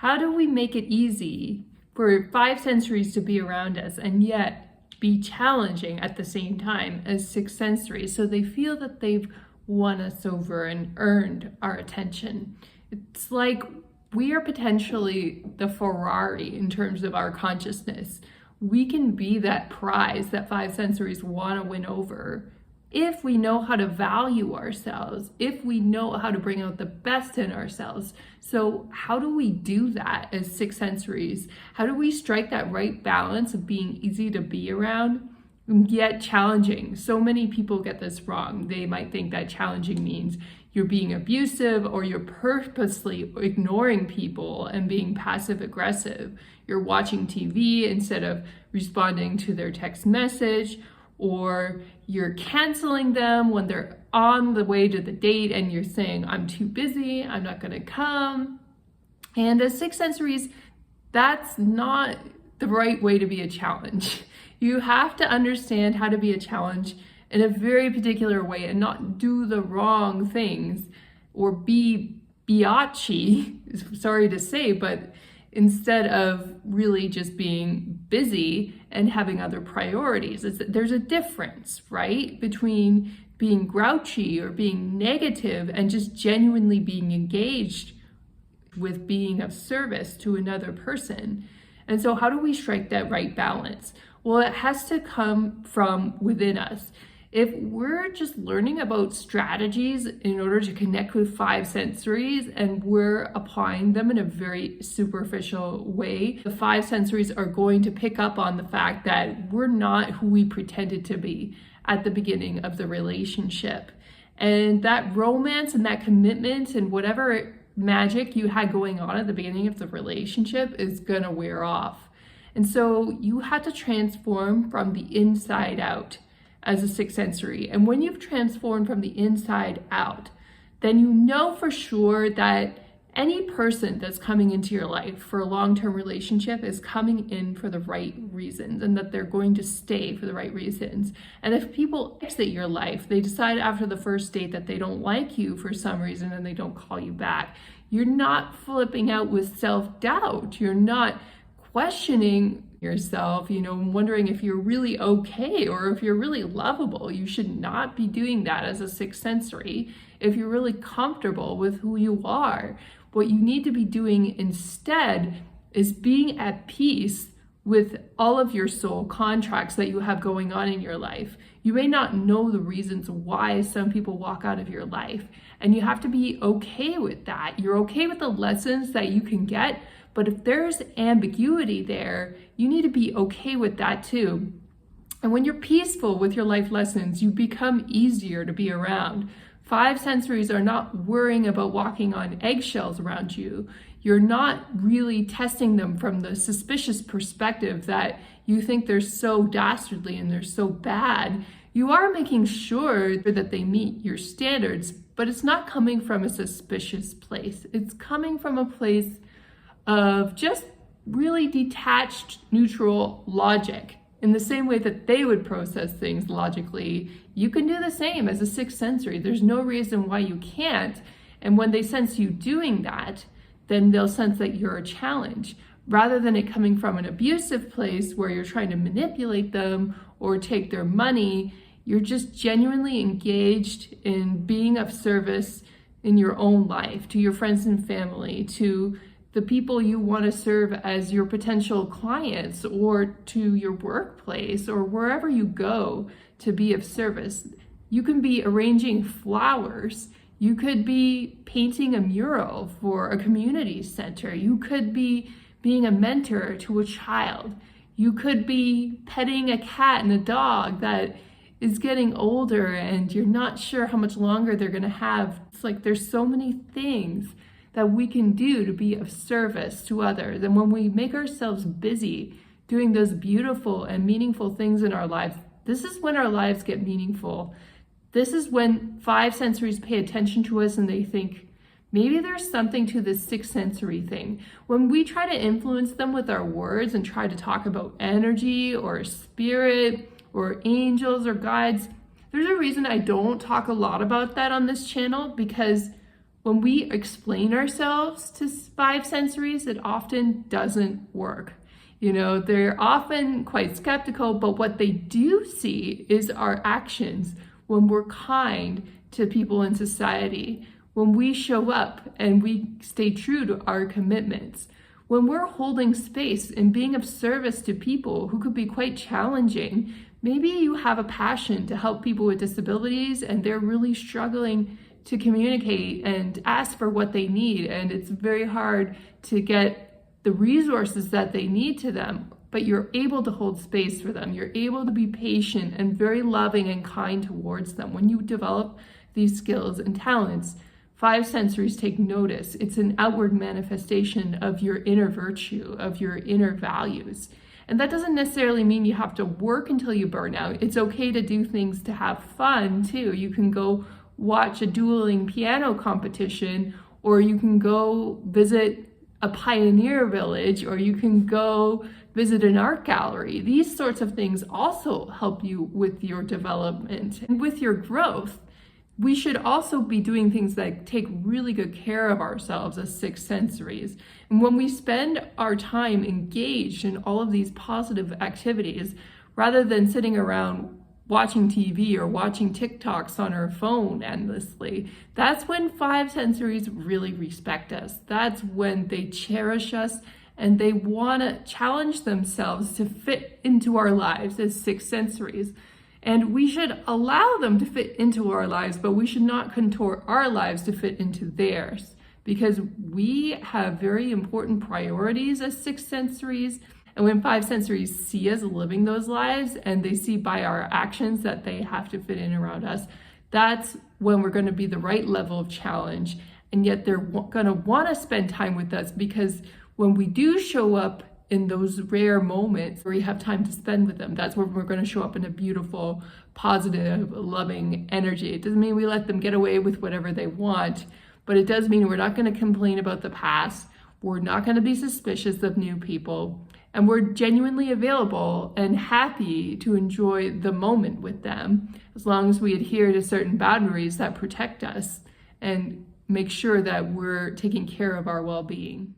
how do we make it easy for five sensories to be around us and yet be challenging at the same time as six sensories, so they feel that they've won us over and earned our attention? It's like we are potentially the Ferrari in terms of our consciousness. We can be that prize that five sensories want to win over if we know how to value ourselves, if we know how to bring out the best in ourselves. So how do we do that as six sensories? How do we strike that right balance of being easy to be around yet challenging? So many people get this wrong. They might think that challenging means you're being abusive or you're purposely ignoring people and being passive aggressive. You're watching TV instead of responding to their text message, or you're canceling them when they're on the way to the date and you're saying, I'm too busy, I'm not gonna come. And as six sensories, that's not the right way to be a challenge. You have to understand how to be a challenge in a very particular way and not do the wrong things or be biatchy, sorry to say, but instead of really just being busy and having other priorities. There's a difference, right, between being grouchy or being negative and just genuinely being engaged with being of service to another person. And so how do we strike that right balance? Well, it has to come from within us. If we're just learning about strategies in order to connect with five sensories and we're applying them in a very superficial way, the five sensories are going to pick up on the fact that we're not who we pretended to be at the beginning of the relationship. And that romance and that commitment and whatever magic you had going on at the beginning of the relationship is gonna wear off. And so you had to transform from the inside out as a sixth sensory. And when you've transformed from the inside out, then you know for sure that any person that's coming into your life for a long-term relationship is coming in for the right reasons and that they're going to stay for the right reasons. And if people exit your life, they decide after the first date that they don't like you for some reason and they don't call you back, you're not flipping out with self-doubt. You're not questioning yourself, wondering if you're really okay or if you're really lovable. You should not be doing that as a sixth sensory if you're really comfortable with who you are. What you need to be doing instead is being at peace with all of your soul contracts that you have going on in your life. You may not know the reasons why some people walk out of your life, and you have to be okay with that. You're okay with the lessons that you can get, but if there's ambiguity there, you need to be okay with that too. And when you're peaceful with your life lessons, you become easier to be around. Five sensories are not worrying about walking on eggshells around you. You're not really testing them from the suspicious perspective that you think they're so dastardly and they're so bad. You are making sure that they meet your standards, but it's not coming from a suspicious place. It's coming from a place of just really detached, neutral logic. In the same way that they would process things logically, you can do the same as a sixth sensory. There's no reason why you can't. And when they sense you doing that, then they'll sense that you're a challenge. Rather than it coming from an abusive place where you're trying to manipulate them or take their money, you're just genuinely engaged in being of service in your own life, to your friends and family, to the people you want to serve as your potential clients, or to your workplace, or wherever you go to be of service. You can be arranging flowers. You could be painting a mural for a community center. You could be being a mentor to a child. You could be petting a cat and a dog that is getting older and you're not sure how much longer they're going to have. It's like there's so many things that we can do to be of service to others. And when we make ourselves busy doing those beautiful and meaningful things in our lives, this is when our lives get meaningful. This is when five sensories pay attention to us and they think, maybe there's something to this sixth sensory thing. When we try to influence them with our words and try to talk about energy or spirit or angels or guides, there's a reason I don't talk a lot about that on this channel, because when we explain ourselves to five sensories, it often doesn't work. They're often quite skeptical, but what they do see is our actions when we're kind to people in society, when we show up and we stay true to our commitments, when we're holding space and being of service to people who could be quite challenging. Maybe you have a passion to help people with disabilities and they're really struggling to communicate and ask for what they need, and it's very hard to get the resources that they need to them, but you're able to hold space for them. You're able to be patient and very loving and kind towards them. When you develop these skills and talents, five sensories take notice. It's an outward manifestation of your inner virtue, of your inner values. And that doesn't necessarily mean you have to work until you burn out. It's okay to do things to have fun too. You can go watch a dueling piano competition, or you can go visit a pioneer village, or you can go visit an art gallery. These sorts of things also help you with your development and with your growth. We should also be doing things that take really good care of ourselves as six sensories. And when we spend our time engaged in all of these positive activities, rather than sitting around watching TV or watching TikToks on our phone endlessly, that's when five sensories really respect us. That's when they cherish us and they want to challenge themselves to fit into our lives as six sensories. And we should allow them to fit into our lives, but we should not contort our lives to fit into theirs, because we have very important priorities as six sensories. And when five sensories see us living those lives and they see by our actions that they have to fit in around us, that's when we're going to be the right level of challenge. And yet they're going to want to spend time with us, because when we do show up in those rare moments where you have time to spend with them, that's when we're going to show up in a beautiful, positive, loving energy. It doesn't mean we let them get away with whatever they want, but it does mean we're not going to complain about the past. We're not going to be suspicious of new people, and we're genuinely available and happy to enjoy the moment with them, as long as we adhere to certain boundaries that protect us and make sure that we're taking care of our well-being.